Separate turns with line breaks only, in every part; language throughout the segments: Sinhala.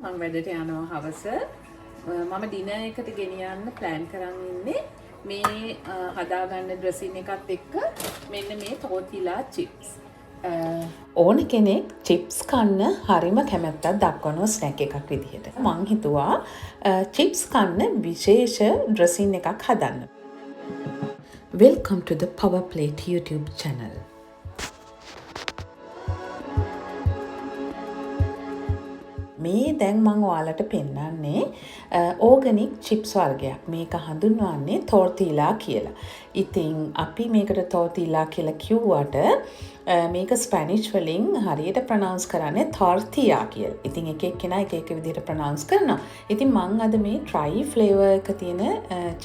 මම වැඩට යනවා හවස. මම ඩිනර් එකට ගෙනියන්න ප්ලෑන් කරන් ඉන්නේ. මේ හදාගන්න ඩ්‍රෙසින් එකත් එක්ක මෙන්න මේ තෝතිලා චිප්ස්. ඕන කෙනෙක් චිප්ස් කන්න හරිම කැමැත්තක් දක්වන ස්නැක් එකක් විදිහට. මං හිතුවා චිප්ස් කන්න විශේෂ ඩ්‍රෙසින් එකක් හදන්න. Welcome to the Power Plate YouTube channel. මේ දැන් මම ඔයාලට පෙන්නන්නේ ඕගනික් චිප්ස් වර්ගයක්. මේක හඳුන්වන්නේ තෝර්තිලා කියලා. ඉතින් අපි මේකට තෝර්තිලා කියලා කිව්වට මේක ස්පැනිෂ් වලින් හරියට ප්‍රොනවුන්ස් කරන්නේ තෝර්තියා කියලා. ඉතින් එක එක්කෙනා එක එක විදිහට ප්‍රොනවුන්ස් කරනවා. ඉතින් මම අද මේ ට්‍රයි ෆ්ලේවර් එක තියෙන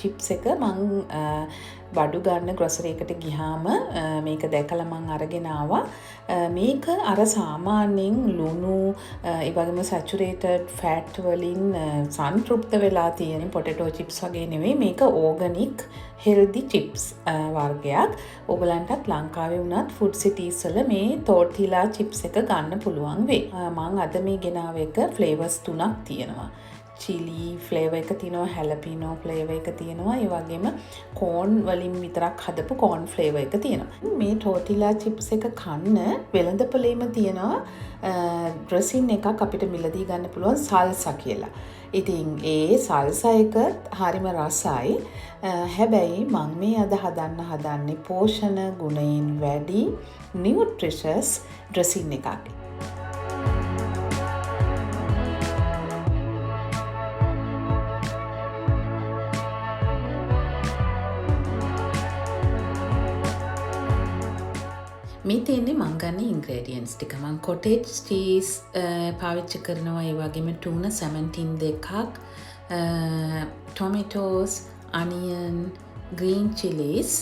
චිප්ස් එක මම බඩු ගන්න ග්‍රොසරි එකට ගියාම මේක දැකලා මම අරගෙන ආවා. මේක අර සාමාන්‍යයෙන් ලුණු ඒ වගේම සැචුරේටඩ් ෆැට් වලින් සංතෘප්ත වෙලා තියෙන පොටේටෝ චිප්ස් වගේ නෙවෙයි. මේක ඕගනික් හෙල්දි චිප්ස් වර්ගයක්. ඔයගලන්ටත් ලංකාවේ වුණත් ෆුඩ් සිටීස් වල මේ තෝර්තිලා චිප්ස් එක ගන්න පුළුවන් වෙයි. මම අද මේ ගෙනාව එක ෆ්ලේවර්ස් 3ක් තියෙනවා. චිලි ෆ්ලේවර් එක තියෙනවා, හැලපිනෝ ෆ්ලේවර් එක තියෙනවා, ඒ වගේම කෝන් වලින් විතරක් හදපු කෝන් ෆ්ලේවර් එක තියෙනවා. මේ ටෝටිලා චිප්ස් එක කන්න වෙළඳපොලේම තියෙනවා ඩ්‍රෙසින් එකක් අපිට මිලදී ගන්න පුළුවන් සල්සා කියලා. ඉතින් ඒ සල්සා එක හරිම රසයි. හැබැයි මම මේ අද හදන්නේ පෝෂණ ගුණයෙන් වැඩි නියුට්‍රිෂස් ඩ්‍රෙසින් එකක්. මේ තියෙන්නේ මං ගන්න ඉන්ග්‍රේඩියන්ට්ස් ටික. මං කොටේජ් චීස් පාවිච්චි කරනවා, ඒ වගේම ටූනා සැමන් ටින් දෙකක්, ටොමැටෝස්, අනියන්, ග්‍රීන් චිලිස්,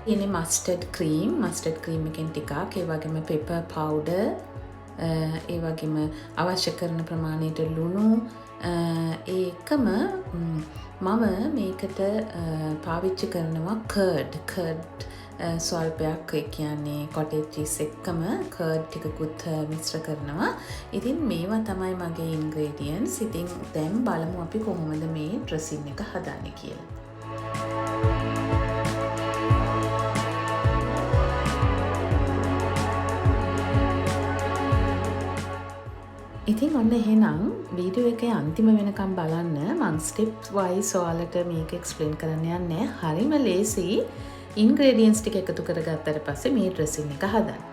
තියෙන්නේ මස්ටර්ඩ් ක්‍රීම් එකෙන් ටිකක්, ඒ වගේම පෙපර් පවුඩර්, ඒ වගේම අවශ්‍ය කරන ප්‍රමාණයට ලුණු, ඒකම මම මේකට පාවිච්චි කරනවා කර්ඩ් ස්වල්පයක්, කියන්නේ කොටේජ් චීස් එක්කම කර්ඩ් ටිකකුත් මිශ්‍ර කරනවා. ඉතින් මේවා තමයි මගේ ඉන්ග්‍රේඩියන්ට්ස්. ඉතින් දැන් බලමු අපි කොහොමද මේ ඩ්‍රෙසින් එක හදන්නේ කියලා. ඉතින් ඔන්න එහෙනම් වීඩියෝ එකේ අන්තිම වෙනකම් බලන්න. මම ස්ටෙප්ස් වයිස් ඔයාලට මේක එක්ස්ප්ලেইন කරන්න යන්නේ. හරිම ලේසි. ඉන්ග්‍රේඩියන්ට්ස් ටික එකතු කරගත්තට පස්සේ මේ ඩ්‍රෙසින් එක හදන්න.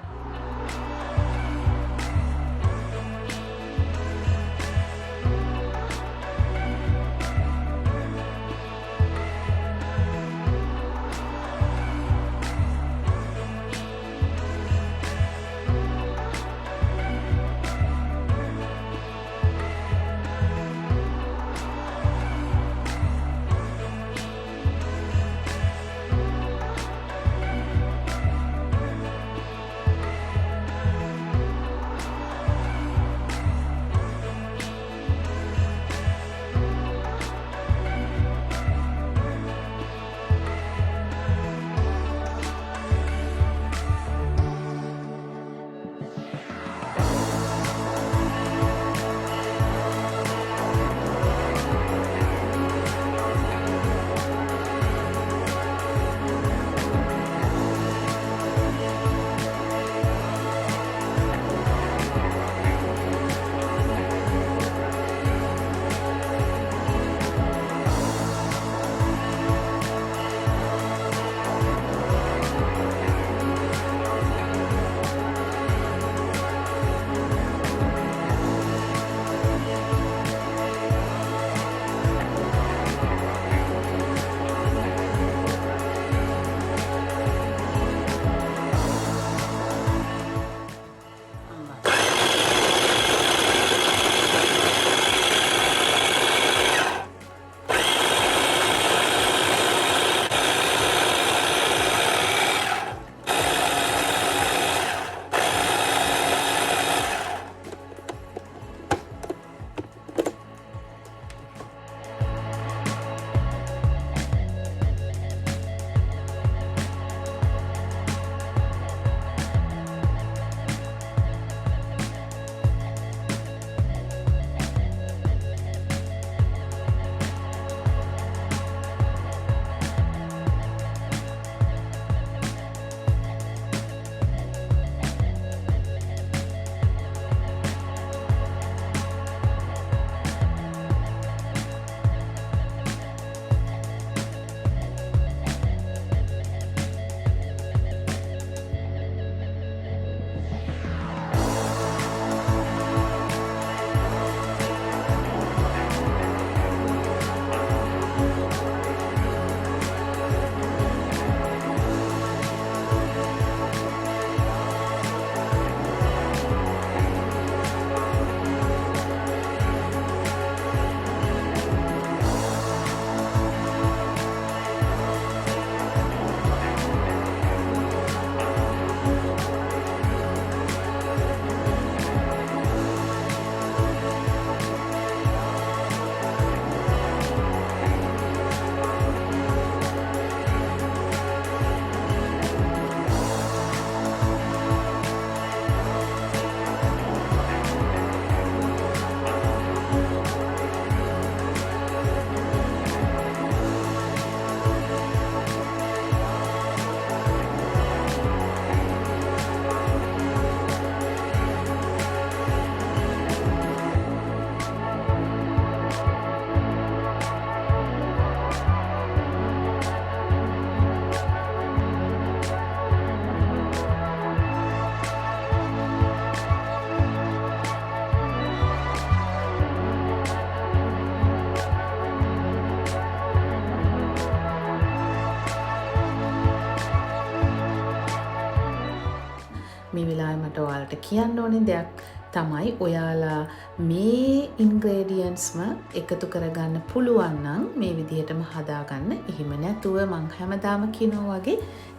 මට ඔයාලට කියන්න ඕනේ දෙයක් තමයි ඔයාලා මේ ඉන්ග්‍රේඩියන්ස්ම එකතු කරගන්න පුළුවන් නම් මේ විදිහටම හදාගන්න. එහෙම නැතුව මං හැමදාම කියනවා වගේ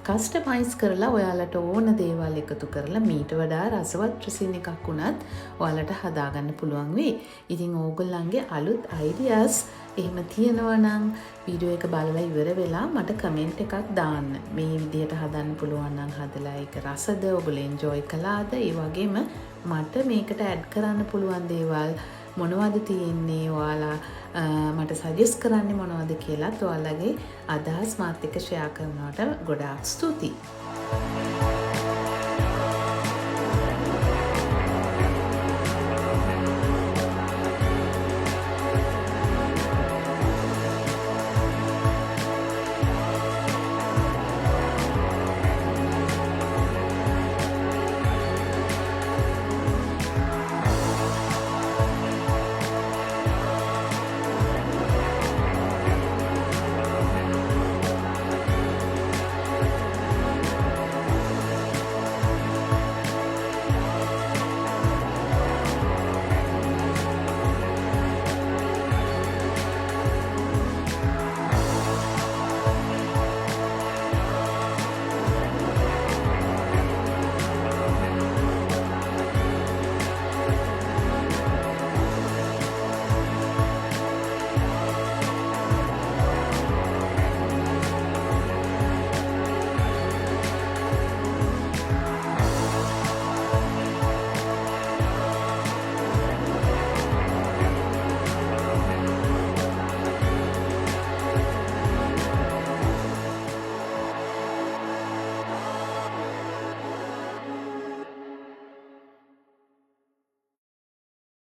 කස්ටමයිස් කරලා ඔයාලට ඕන දේවල් එකතු කරලා මීට වඩා රසවත් ඩ්‍රෙසින් එකක් වුණත් ඔයාලට හදාගන්න පුළුවන් වෙයි. ඉතින් ඕගොල්ලන්ගේ අලුත් අයිඩියාස් එහෙම තියෙනවා නම් වීඩියෝ එක බලලා ඉවර වෙලා මට කමෙන්ට් එකක් දාන්න. මේ විදිහට හදන්න පුළුවන් නම් හදලා ඒක රසද ඔයගොල්ලෝ එන්ජොයි කළාද? ඒ වගේම මට මේකට ඇඩ් කරන්න පුළුවන් දේවල් මොනවද තියෙන්නේ, ඔයාලා මට සජෙස්ට් කරන්නේ මොනවද කියලාත් ඔයාලගේ අදහස් මාත් එක්ක ෂෙයා කරනවට ගොඩාක් ස්තුතියි.